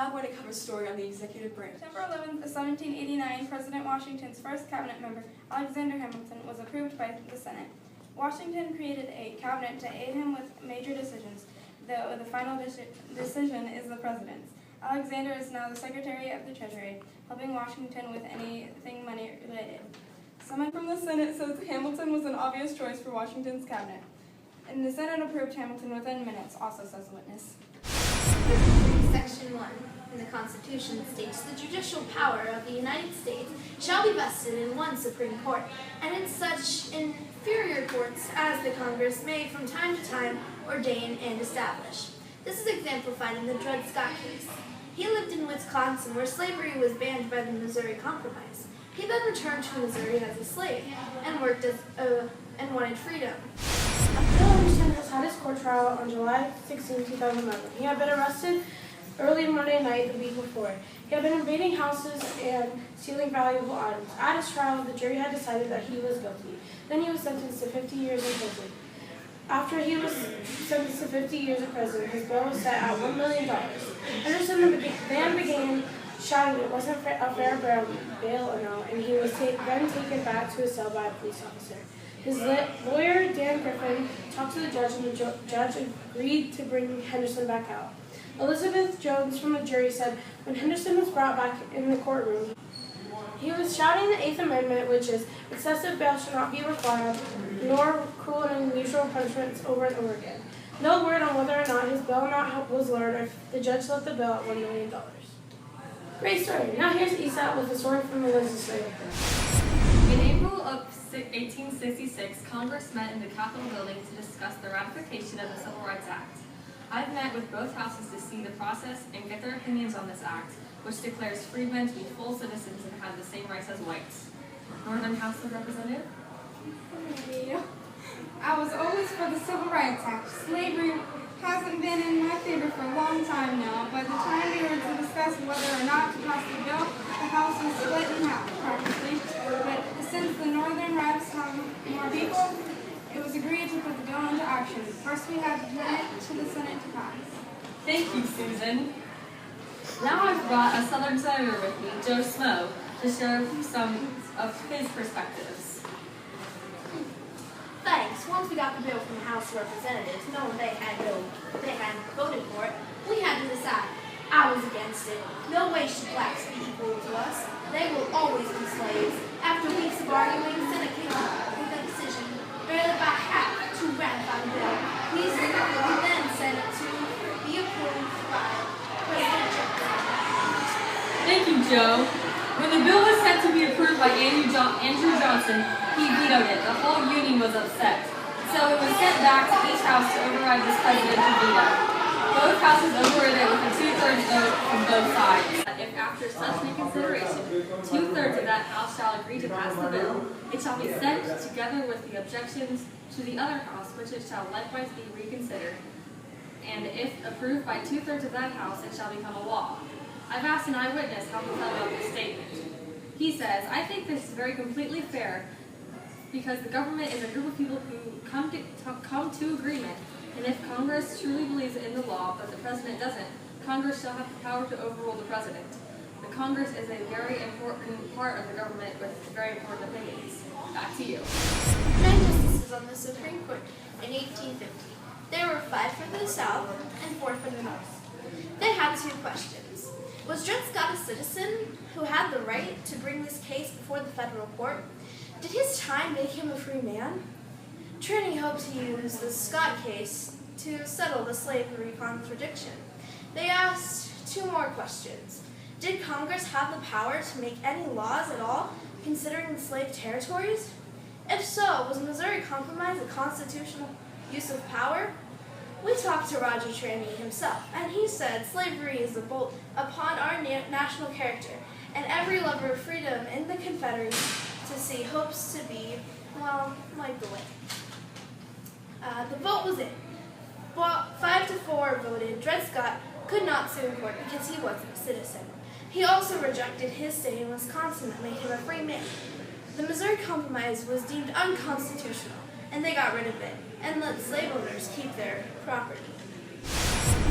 now going to cover a story on the executive branch. September 11th, 1789, President Washington's first cabinet member, Alexander Hamilton, was approved by the Senate. Washington created a cabinet to aid him with major decisions, though the final decision is the president's. Alexander is now the Secretary of the Treasury, helping Washington with anything money-related. Someone from the Senate says Hamilton was an obvious choice for Washington's cabinet, and the Senate approved Hamilton within minutes, also says the witness. Section 1 in the Constitution states the judicial power of the United States shall be vested in one Supreme Court, and in such inferior courts as the Congress may from time to time ordain and establish. This is exemplified in the Dred Scott case. He lived in Wisconsin, where slavery was banned by the Missouri Compromise. He then returned to Missouri as a slave and worked and wanted freedom. Bill Henderson has had his court trial on July 16, 2011. He had been arrested early Monday night the week before. He had been invading houses and stealing valuable items. At his trial, the jury had decided that he was guilty. Then he was sentenced to 50 years in prison. After he was sentenced to 50 years in prison, his bail was set at $1 million. Henderson then began shouting it wasn't a fair bail amount, and he was then taken back to his cell by a police officer. His lawyer, Dan Griffin, talked to the judge, and the judge agreed to bring Henderson back out. Elizabeth Jones from the jury said when Henderson was brought back in the courtroom, he was shouting the Eighth Amendment, which is excessive bail should not be required, nor cruel and unusual punishments over and over again. No word on whether or not his bail amount was lowered, or if the judge let the bail at $1 million. Great story. Now here's Isa with a story from the legislature. In April of 1866, Congress met in the Capitol building to discuss the ratification of the Civil Rights Act. I've met with both houses to see the process and get their opinions on this act, which declares freedmen to be full citizens and have the same rights as whites. Northern House of Representatives? I was always for the Civil Rights Act. Slavery hasn't been in my favor for a long time now. By the time we were to discuss whether or not to pass the bill, the House was split in half, practically. But since the Northern reps have more people, it was agreed to put the bill into action. First, we had to turn it to the Senate to pass. Thank you, Susan. Now I've brought a Southern Senator with me, Joe Smo, to share some of his perspectives. Thanks. Once we got the bill from the House of Representatives, knowing they hadn't voted for it, we had to decide. I was against it. No way should blacks be equal to us. They will always be slaves. After weeks of arguing, the Senate came up with a decision, barely by half, to ratify the bill. We then sent it to be approved by President Johnson. Thank you, Joe. When the bill was set to be approved by Andrew Johnson, he vetoed it. The whole union was upset. So it was sent back to each house to override this presidential veto. Both houses overridden it with a 2/3 vote from both sides. If after such reconsideration, 2/3 of that house shall agree to pass the bill, it shall be sent together with the objections to the other house, which it shall likewise be reconsidered. And if approved by 2/3 of that house, it shall become a law. I've asked an eyewitness how he felt about this statement. He says, I think this is very completely fair because the government is a group of people who come to agreement, and if Congress truly believes in the law but the president doesn't, Congress shall have the power to overrule the president. The Congress is a very important part of the government with very important opinions. Back to you. 9 justices on the Supreme Court in 1850. There were 5 for the South and 4 for the North. They had 2 questions. Was Dred Scott a citizen who had the right to bring this case before the federal court? Did his time make him a free man? Trinity hoped to use the Scott case to settle the slavery contradiction. They asked 2 more questions. Did Congress have the power to make any laws at all, considering the slave territories? If so, was Missouri Compromise a constitutional use of power? We talked to Roger Trinity himself, and he said slavery is a bolt upon our national character, and every lover of freedom in the Confederacy hopes to be, well, like the way. The vote was in. 5-4 voted Dred Scott could not sue in court because he wasn't a citizen. He also rejected his stay in Wisconsin that made him a free man. The Missouri Compromise was deemed unconstitutional, and they got rid of it and let slave owners keep their property.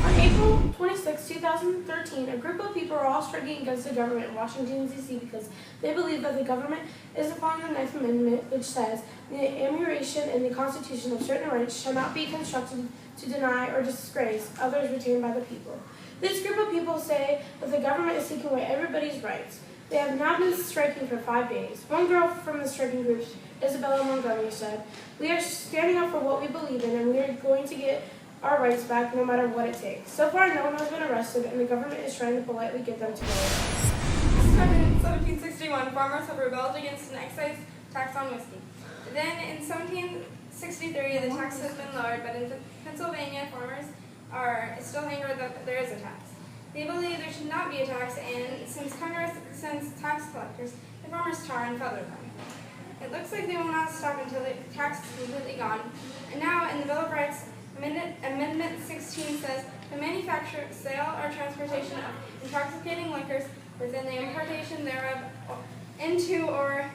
On April 26, 2013, a group of people are all striking against the government in Washington, D.C. because they believe that the government is following the 9th Amendment, which says the amelioration in the Constitution of certain rights shall not be constructed to deny or disgrace others retained by the people. This group of people say that the government is taking away everybody's rights. They have now been striking for 5 days. One girl from the striking group, Isabella Montgomery, said, "We are standing up for what we believe in, and we are going to get our rights back no matter what it takes." So far, no one has been arrested, and the government is trying to politely get them to go. In 1761, farmers have rebelled against an excise tax on whiskey. Then, in 1763, the tax has been lowered, but in Pennsylvania, farmers are still angry that there is a tax. They believe there should not be a tax, and since Congress sends tax collectors, the farmers tar and feather them. It looks like they will not stop until the tax is completely gone. And now, in the Bill of Rights, Amendment 16 says, "The manufacture, sale, or transportation of intoxicating liquors within the importation thereof into or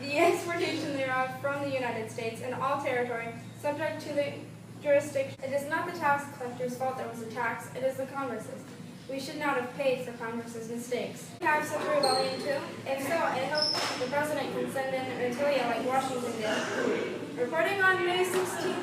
the exportation thereof from the United States and all territory subject to the jurisdiction." It is not the tax collector's fault there was a tax, it is the Congress's. We should not have paid for Congress's mistakes. We have such a rebellion too? If so, I hope the president can send in an Antilia like Washington did. Reporting on May 16,